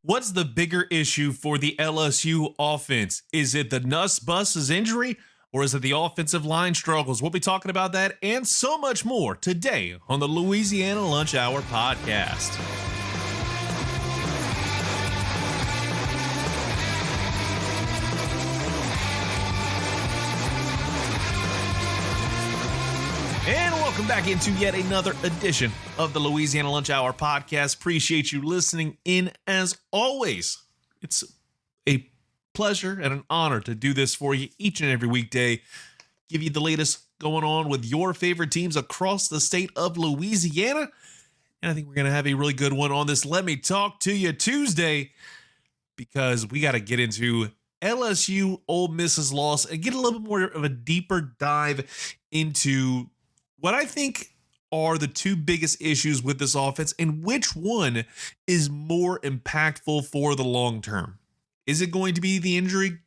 What's the bigger issue for the LSU offense? Is it the Nuss Bus's injury or is it the offensive line struggles? We'll be talking about that and so much more today on the Louisiana Lunch Hour podcast. And welcome back into yet another edition of the Louisiana Lunch Hour podcast. Appreciate you listening in as always. It's a pleasure and an honor to do this for you each and every weekday. Give you the latest going on with your favorite teams across the state of Louisiana. And I think we're going to have a really good one on this Let Me Talk to You Tuesday, because we got to get into LSU Ole Miss's loss and get a little bit more of a deeper dive into what I think are the two biggest issues with this offense and which one is more impactful for the long term. Is it going to be the injury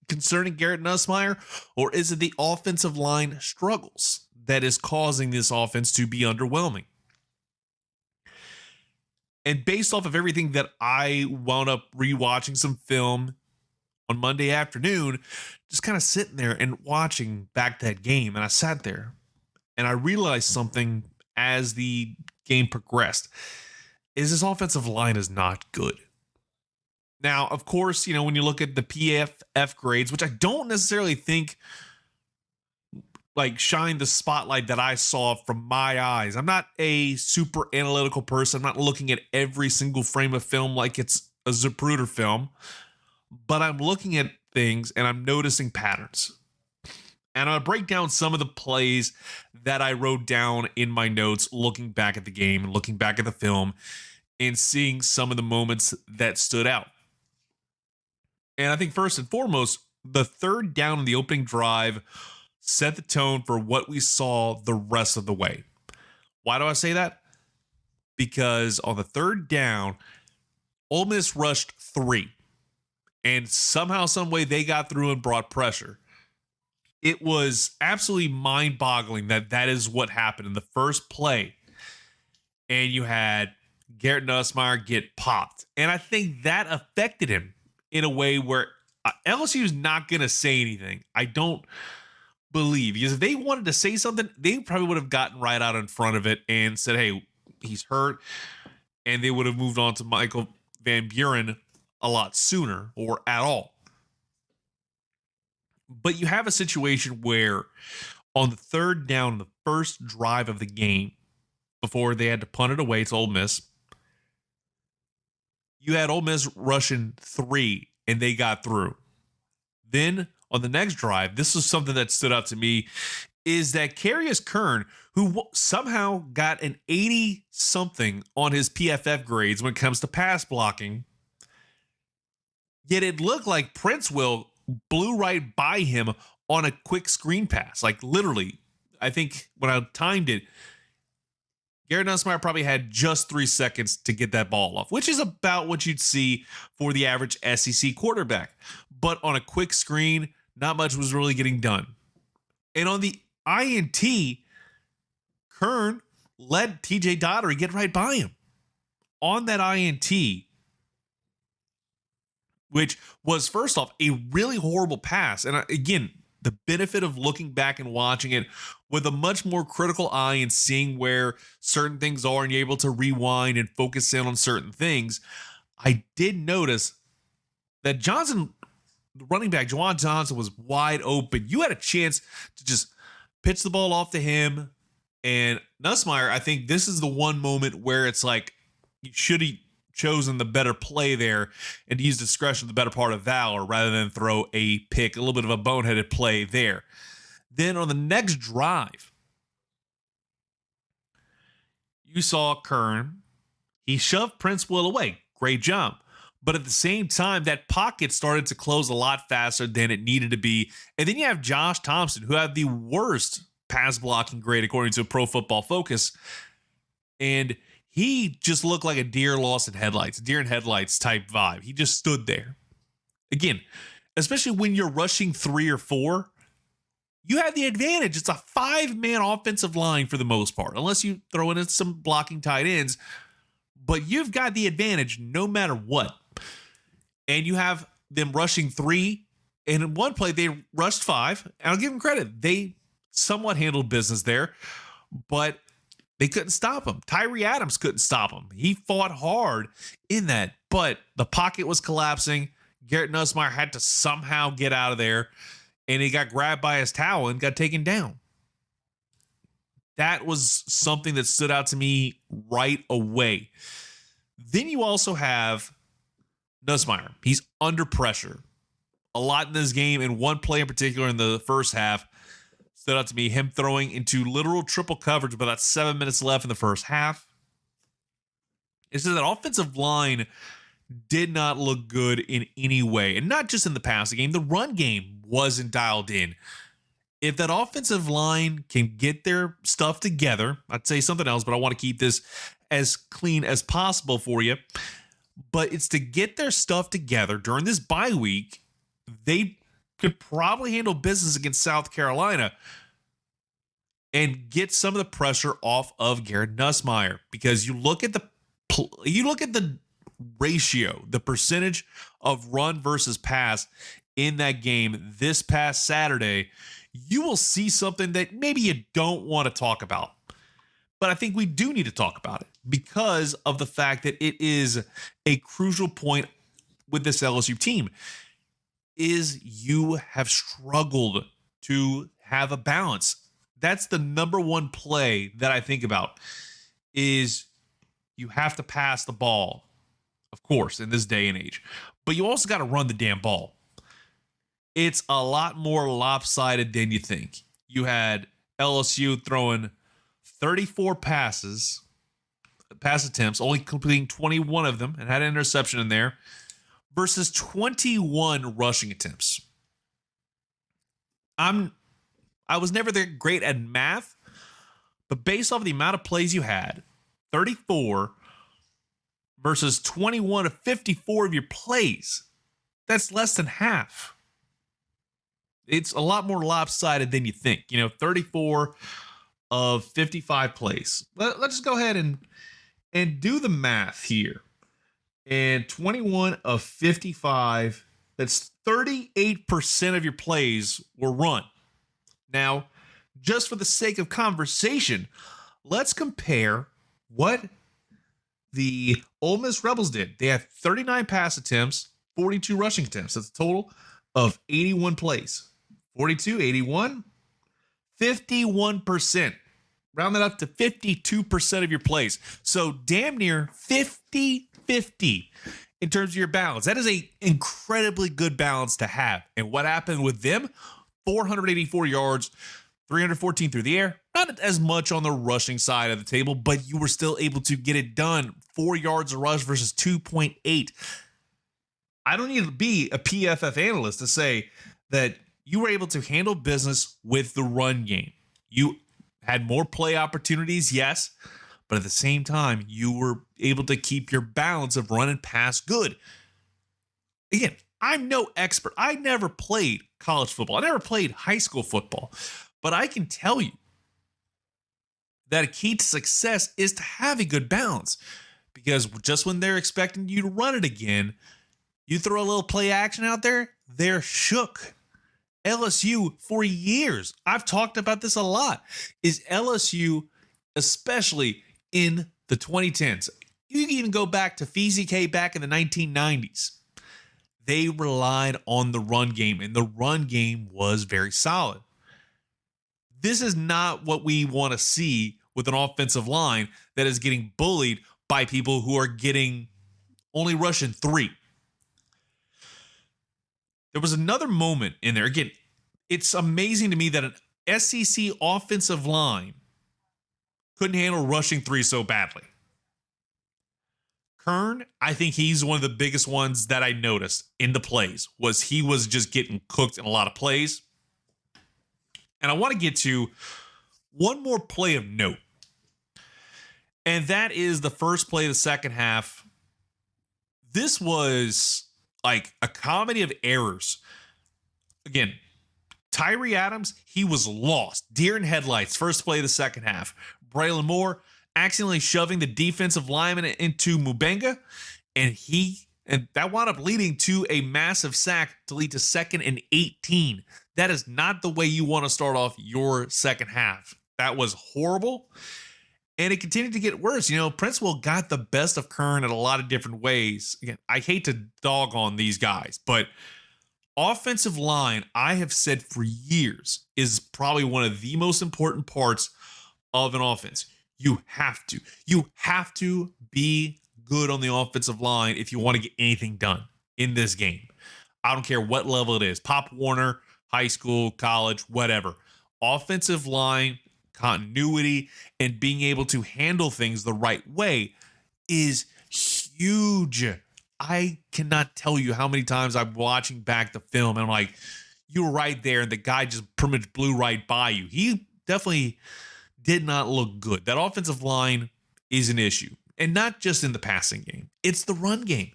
concerning Garrett Nussmeier, or is it the offensive line struggles that is causing this offense to be underwhelming? And based off of everything that I wound up rewatching some film on Monday afternoon, just kind of sitting there and watching back that game, and I sat there and I realized something as the game progressed, is this offensive line is not good. Now, of course, when you look at the PFF grades, which I don't necessarily think shine the spotlight that I saw from my eyes. I'm not a super analytical person. I'm not looking at every single frame of film like it's a Zapruder film, but I'm looking at things and I'm noticing patterns. And I'll break down some of the plays that I wrote down in my notes, looking back at the game and looking back at the film and seeing some of the moments that stood out. And I think first and foremost, the third down in the opening drive set the tone for what we saw the rest of the way. Why do I say that? Because on the third down, Ole Miss rushed 3. And somehow, some way they got through and brought pressure. It was absolutely mind-boggling that is what happened in the first play. And you had Garrett Nussmeier get popped. And I think that affected him in a way where LSU is not going to say anything. I don't believe. Because if they wanted to say something, they probably would have gotten right out in front of it and said, hey, he's hurt. And they would have moved on to Michael Van Buren a lot sooner or at all. But you have a situation where on the third down, the first drive of the game, before they had to punt it away to Ole Miss, you had Ole Miss rushing 3 and they got through. Then on the next drive, this is something that stood out to me, is that Carius Kern, who somehow got an 80-something on his PFF grades when it comes to pass blocking, yet it looked like Princeville blew right by him on a quick screen pass. Like literally, I think when I timed it, Garrett Nussmeier probably had just 3 seconds to get that ball off, which is about what you'd see for the average SEC quarterback. But on a quick screen, not much was really getting done. And on the INT, Kern let TJ Dottery get right by him on that INT, which was, first off, a really horrible pass. And again, the benefit of looking back and watching it with a much more critical eye and seeing where certain things are and you're able to rewind and focus in on certain things, I did notice that Johnson, the running back, Juwan Johnson, was wide open. You had a chance to just pitch the ball off to him. And Nussmeier, I think this is the one moment where it's like, you should have chosen the better play there and use discretion, the better part of valor, rather than throw a pick, a little bit of a boneheaded play there. Then on the next drive, you saw Kern. He shoved Princeville away. Great job. But at the same time, that pocket started to close a lot faster than it needed to be. And then you have Josh Thompson, who had the worst pass blocking grade according to Pro Football Focus. And he just looked like a deer lost in headlights, deer in headlights type vibe. He just stood there. Again, especially when you're rushing 3 or 4, you have the advantage. It's a 5-man offensive line for the most part, unless you throw in some blocking tight ends. But you've got the advantage no matter what. and you have them rushing 3, and in one play they rushed 5, and I'll give them credit. They somewhat handled business there, but they couldn't stop him. Tyree Adams couldn't stop him. He fought hard in that, but the pocket was collapsing. Garrett Nussmeier had to somehow get out of there, and he got grabbed by his towel and got taken down. That was something that stood out to me right away. Then you also have Nussmeier. He's under pressure a lot in this game, and one play in particular in the first half stood out to me, him throwing into literal triple coverage with about 7 minutes left in the first half. It's just that offensive line did not look good in any way, and not just in the passing game. The run game wasn't dialed in. If that offensive line can get their stuff together, I'd say something else, but I want to keep this as clean as possible for you. But it's to get their stuff together during this bye week. They could probably handle business against South Carolina and get some of the pressure off of Garrett Nussmeier, because you look at the ratio, the percentage of run versus pass in that game this past Saturday, you will see something that maybe you don't want to talk about. But I think we do need to talk about it because of the fact that it is a crucial point with this LSU team, is you have struggled to have a balance. That's the number one play that I think about, is you have to pass the ball, of course, in this day and age, but you also got to run the damn ball. It's a lot more lopsided than you think. You had LSU throwing 34 pass attempts, only completing 21 of them, and had an interception in there, versus 21 rushing attempts. I was never that great at math, but based off the amount of plays you had, 34 versus 21 of 54 of your plays, that's less than half. It's a lot more lopsided than you think. 34 of 55 plays. Let's just go ahead and do the math here. And 21 of 55, that's 38% of your plays were run. Now, just for the sake of conversation, let's compare what the Ole Miss Rebels did. They had 39 pass attempts, 42 rushing attempts. That's a total of 81 plays. 42, 81, 51%. Round that up to 52% of your plays. So damn near 50-50 in terms of your balance. That is an incredibly good balance to have. And what happened with them? 484 yards, 314 through the air. Not as much on the rushing side of the table, but you were still able to get it done. 4 yards a rush versus 2.8. I don't need to be a PFF analyst to say that you were able to handle business with the run game. You had more play opportunities, yes, but at the same time, you were able to keep your balance of run and pass good. Again, I'm no expert. I never played college football. I never played high school football, but I can tell you that a key to success is to have a good balance, because just when they're expecting you to run it again, you throw a little play action out there, they're shook. LSU for years, I've talked about this a lot, is LSU, especially in the 2010s. You can even go back to FZK back in the 1990s. They relied on the run game, and the run game was very solid. This is not what we want to see with an offensive line that is getting bullied by people who are getting only rushing 3. There was another moment in there. Again, it's amazing to me that an SEC offensive line couldn't handle rushing 3 so badly. Kern, I think he's one of the biggest ones that I noticed in the plays, was he was just getting cooked in a lot of plays. And I want to get to one more play of note. And that is the first play of the second half. This was like a comedy of errors. Again, Tyree Adams, he was lost. Deer in headlights, first play of the second half. Braylon Moore accidentally shoving the defensive lineman into Mubenga, and he And that wound up leading to a massive sack to lead to 2nd and 18. That is not the way you want to start off your second half. That was horrible. And it continued to get worse. Princeville got the best of Kern in a lot of different ways. Again, I hate to dog on these guys, but offensive line, I have said for years, is probably one of the most important parts of an offense. You have to be good on the offensive line if you want to get anything done in this game. I don't care what level it is, Pop Warner, high school, college, whatever. Offensive line continuity and being able to handle things the right way is huge. I cannot tell you how many times I'm watching back the film and I'm like, you were right there and the guy just pretty much blew right by you. He definitely did not look good. That offensive line is an issue, and not just in the passing game. It's the run game.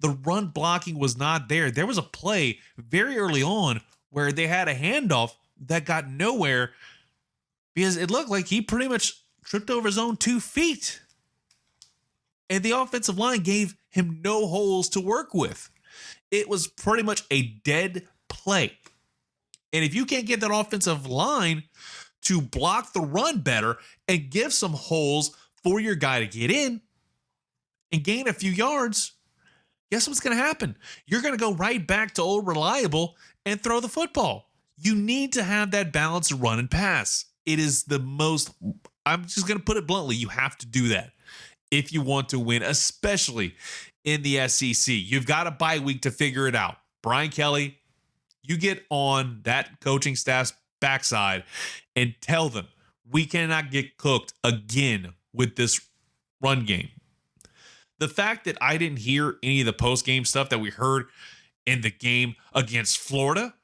The run blocking was not there. There was a play very early on where they had a handoff that got nowhere because it looked like he pretty much tripped over his own 2 feet. And the offensive line gave him no holes to work with. It was pretty much a dead play. And if you can't get that offensive line to block the run better and give some holes for your guy to get in and gain a few yards, guess what's going to happen? You're going to go right back to old reliable and throw the football. You need to have that balance of run and pass. It is the most, I'm just going to put it bluntly, you have to do that if you want to win, especially in the SEC. You've got a bye week to figure it out. Brian Kelly, you get on that coaching staff's backside and tell them we cannot get cooked again with this run game. The fact that I didn't hear any of the post-game stuff that we heard in the game against Florida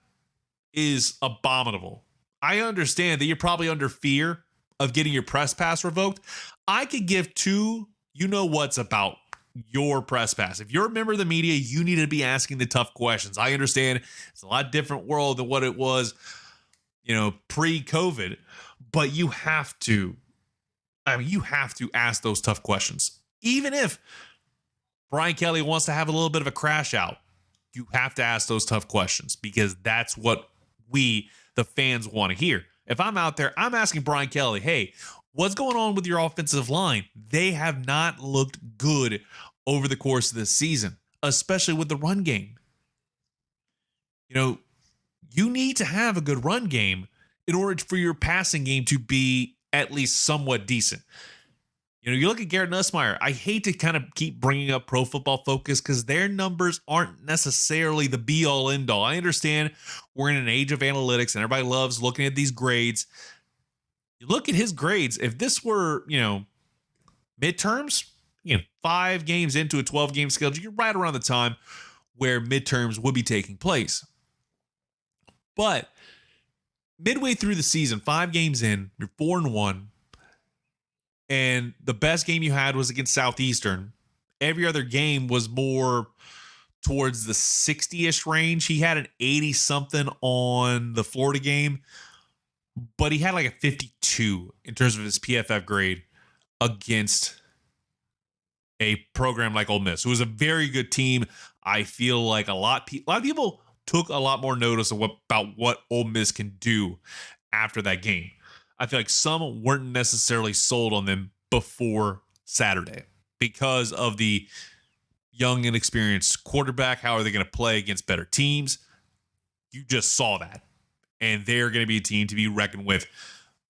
is abominable. I understand that you're probably under fear of getting your press pass revoked. I could give two you-know-whats about your press pass. If you're a member of the media, you need to be asking the tough questions. I understand it's a lot different world than what it was, pre-COVID, but you have to ask those tough questions. Even if Brian Kelly wants to have a little bit of a crash out, you have to ask those tough questions because that's what we, the fans, want to hear. If I'm out there, I'm asking Brian Kelly, hey, what's going on with your offensive line? They have not looked good over the course of this season, especially with the run game. You need to have a good run game in order for your passing game to be at least somewhat decent. You look at Garrett Nussmeier. I hate to kind of keep bringing up Pro Football Focus because their numbers aren't necessarily the be-all, end-all. I understand we're in an age of analytics and everybody loves looking at these grades. You look at his grades. If this were, midterms, 5 games into a 12-game schedule, you're right around the time where midterms would be taking place. But midway through the season, 5 games in, you're 4-1. And the best game you had was against Southeastern. Every other game was more towards the 60-ish range. He had an 80-something on the Florida game, but he had like a 52 in terms of his PFF grade against a program like Ole Miss, who was a very good team. I feel like a lot of people took a lot more notice about what Ole Miss can do after that game. I feel like some weren't necessarily sold on them before Saturday because of the young and experienced quarterback. How are they going to play against better teams? You just saw that. And they're going to be a team to be reckoned with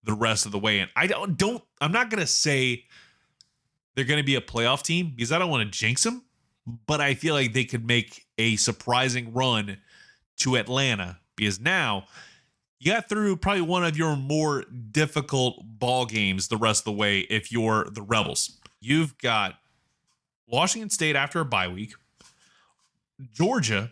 the rest of the way. And I'm not going to say they're going to be a playoff team because I don't want to jinx them, but I feel like they could make a surprising run to Atlanta because now you got through probably one of your more difficult ball games the rest of the way if you're the Rebels. You've got Washington State after a bye week, Georgia,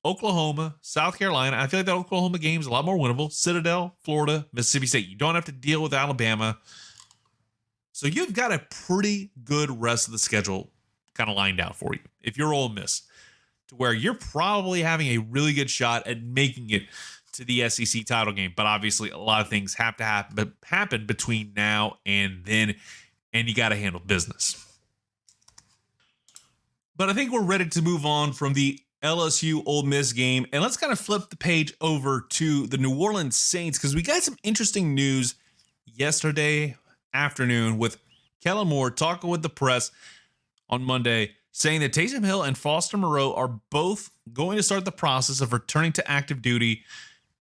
Oklahoma, South Carolina. I feel like that Oklahoma game is a lot more winnable. Citadel, Florida, Mississippi State. You don't have to deal with Alabama. So you've got a pretty good rest of the schedule kind of lined out for you if you're Ole Miss, to where you're probably having a really good shot at making it to the SEC title game. But obviously a lot of things have to happen between now and then, and you got to handle business. But I think we're ready to move on from the LSU Ole Miss game, and let's kind of flip the page over to the New Orleans Saints, because we got some interesting news yesterday afternoon with Kellen Moore talking with the press on Monday, saying that Taysom Hill and Foster Moreau are both going to start the process of returning to active duty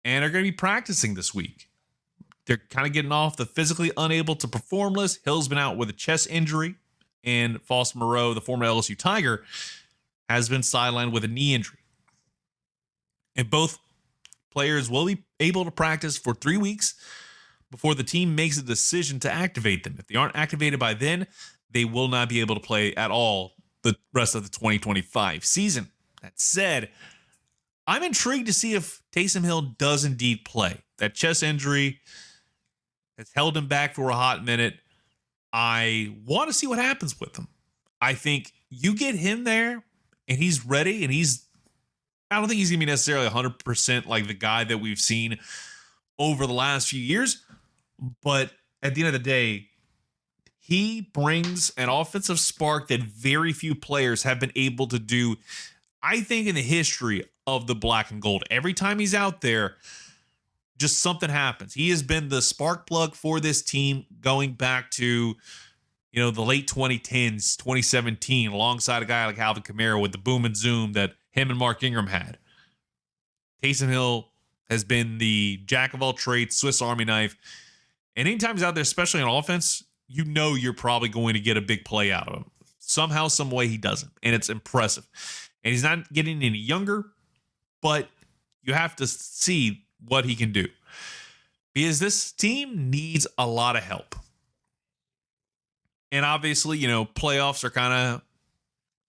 and are going to be practicing this week. They're kind of getting off the physically unable to perform list. Hill's been out with a chest injury, and Foster Moreau, the former LSU Tiger, has been sidelined with a knee injury. And both players will be able to practice for 3 weeks before the team makes a decision to activate them. If they aren't activated by then, they will not be able to play at all the rest of the 2025 season. That said, I'm intrigued to see if Taysom Hill does indeed play. That chest injury has held him back for a hot minute. I want to see what happens with him. I think you get him there and he's ready, and I don't think he's going to be necessarily 100% like the guy that we've seen over the last few years. But at the end of the day, he brings an offensive spark that very few players have been able to do, I think, in the history of the black and gold. Every time he's out there, just something happens. He has been the spark plug for this team going back to, the late 2010s, 2017, alongside a guy like Alvin Kamara with the boom and zoom that him and Mark Ingram had. Taysom Hill has been the jack of all trades, Swiss Army knife. And anytime he's out there, especially on offense, you're probably going to get a big play out of him. Somehow, some way he doesn't. And it's impressive. And he's not getting any younger, but you have to see what he can do. Because this team needs a lot of help. And obviously, playoffs are kind of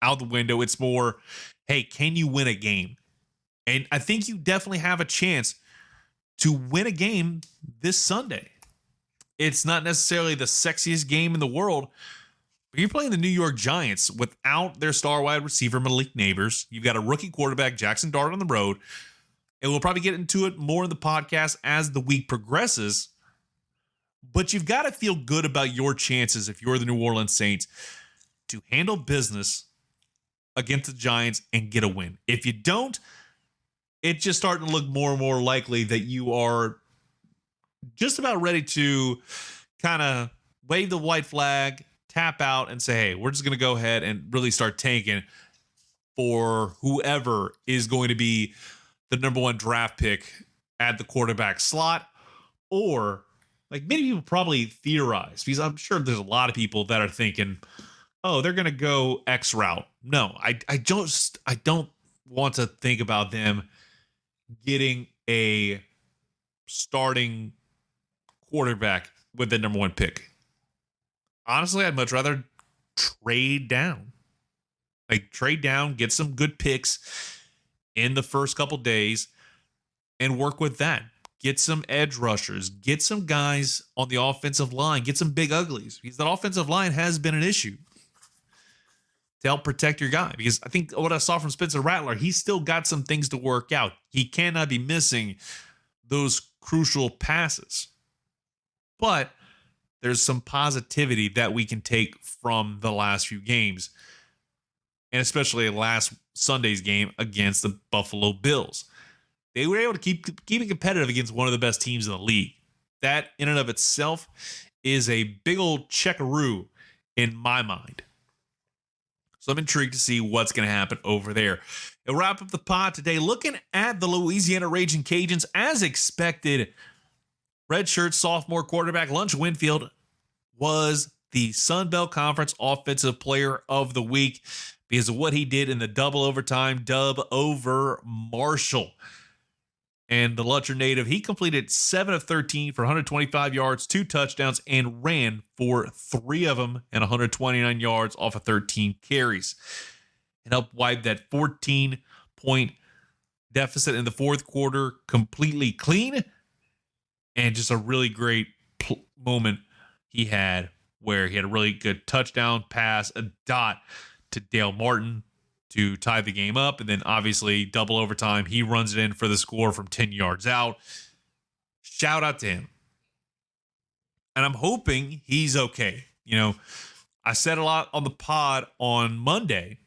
out the window. It's more, hey, can you win a game? And I think you definitely have a chance to win a game this Sunday. It's not necessarily the sexiest game in the world, but you're playing the New York Giants without their star wide receiver, Malik Neighbors. You've got a rookie quarterback, Jackson Dart, on the road. And we'll probably get into it more in the podcast as the week progresses. But you've got to feel good about your chances if you're the New Orleans Saints to handle business against the Giants and get a win. If you don't, it's just starting to look more and more likely that you are just about ready to kind of wave the white flag, tap out, and say, hey, we're just going to go ahead and really start tanking for whoever is going to be the number one draft pick at the quarterback slot. Or, like many people probably theorize, because I'm sure there's a lot of people that are thinking, oh, they're going to go X route. No, I don't want to think about them getting a starting quarterback with the number one pick. Honestly, I'd much rather trade down. Trade down, get some good picks in the first couple days and work with that. Get some edge rushers, get some guys on the offensive line, get some big uglies, because that offensive line has been an issue to help protect your guy. Because I think what I saw from Spencer Rattler, he's still got some things to work out. He cannot be missing those crucial passes. But there's some positivity that we can take from the last few games, and especially last Sunday's game against the Buffalo Bills. They were able to keep it competitive against one of the best teams in the league. That in and of itself is a big old checkaroo in my mind. So I'm intrigued to see what's going to happen over there. And wrap up the pod today looking at the Louisiana Raging Cajuns. As expected, redshirt sophomore quarterback Lunch Winfield was the Sun Belt Conference Offensive Player of the Week because of what he did in the double overtime dub over Marshall. And the Lutcher native, he completed 7 of 13 for 125 yards, 2 touchdowns, and ran for 3 of them and 129 yards off of 13 carries. And helped wipe that 14-point deficit in the fourth quarter completely clean. And just a really great moment he had where he had a really good touchdown pass, a dot to Dale Martin to tie the game up. And then obviously double overtime. He runs it in for the score from 10 yards out. Shout out to him. And I'm hoping he's okay. I said a lot on the pod on Monday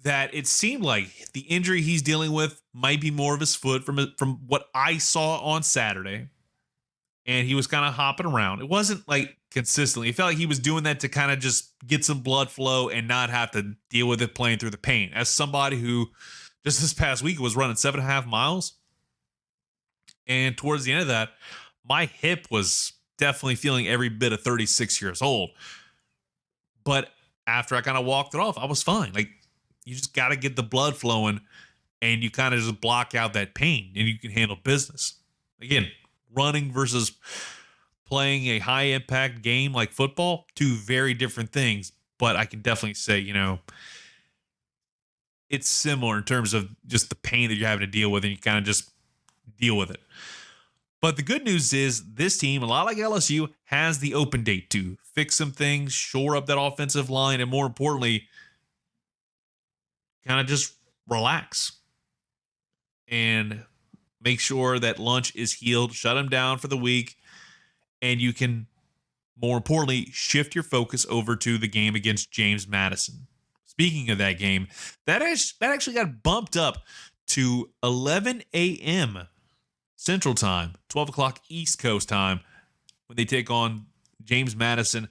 that it seemed like the injury he's dealing with might be more of his foot from what I saw on Saturday. And he was kind of hopping around. It wasn't like consistently. It felt like he was doing that to kind of just get some blood flow and not have to deal with it playing through the pain. As somebody who just this past week was running 7.5 miles. And towards the end of that, my hip was definitely feeling every bit of 36 years old. But after I kind of walked it off, I was fine. Like, you just got to get the blood flowing and you kind of just block out that pain and you can handle business. Again, running versus playing a high impact game like football, two very different things. But I can definitely say, it's similar in terms of just the pain that you're having to deal with, and you kind of just deal with it. But the good news is this team, a lot like LSU, has the open date to fix some things, shore up that offensive line, and more importantly, kind of just relax and make sure that Lunch is healed, shut him down for the week, and you can, more importantly, shift your focus over to the game against James Madison. Speaking of that game, that actually got bumped up to 11 a.m. Central Time, 12 o'clock East Coast time, when they take on James Madison,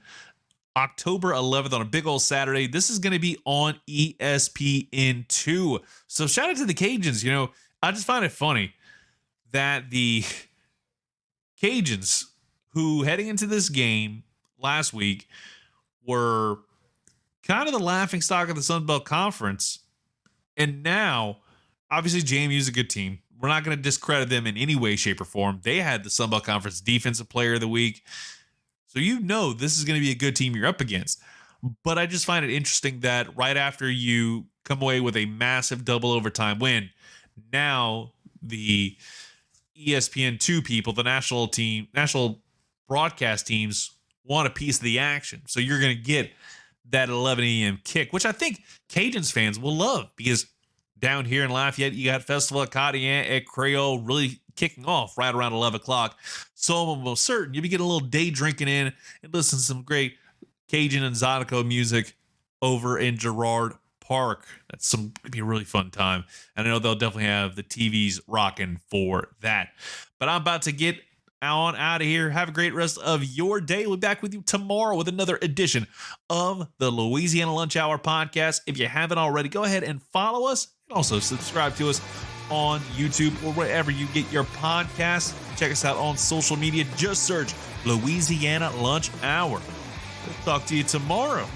October 11th on a big old Saturday. This is going to be on ESPN2. So shout out to the Cajuns. I just find it funny that the Cajuns, who heading into this game last week were kind of the laughingstock of the Sun Belt Conference, and now obviously JMU is a good team. We're not going to discredit them in any way, shape, or form. They had the Sun Belt Conference Defensive Player of the Week. So this is going to be a good team you're up against. But I just find it interesting that right after you come away with a massive double overtime win, now the ESPN2 people, the national broadcast teams, want a piece of the action. So you're going to get that 11 a.m. kick, which I think Cajuns fans will love, because down here in Lafayette, you got Festival of Cardian at Creole really kicking off right around 11 o'clock. So I'm almost certain you'll be getting a little day drinking in and listen to some great Cajun and Zydeco music over in Girard Park. That's gonna be a really fun time. And I know they'll definitely have the TVs rocking for that. But I'm about to get on out of here. Have a great rest of your day. We'll be back with you tomorrow with another edition of the Louisiana Lunch Hour podcast. If you haven't already, go ahead and follow us. And also subscribe to us on YouTube or wherever you get your podcasts. Check us out on social media. Just search Louisiana Lunch Hour. We'll talk to you tomorrow.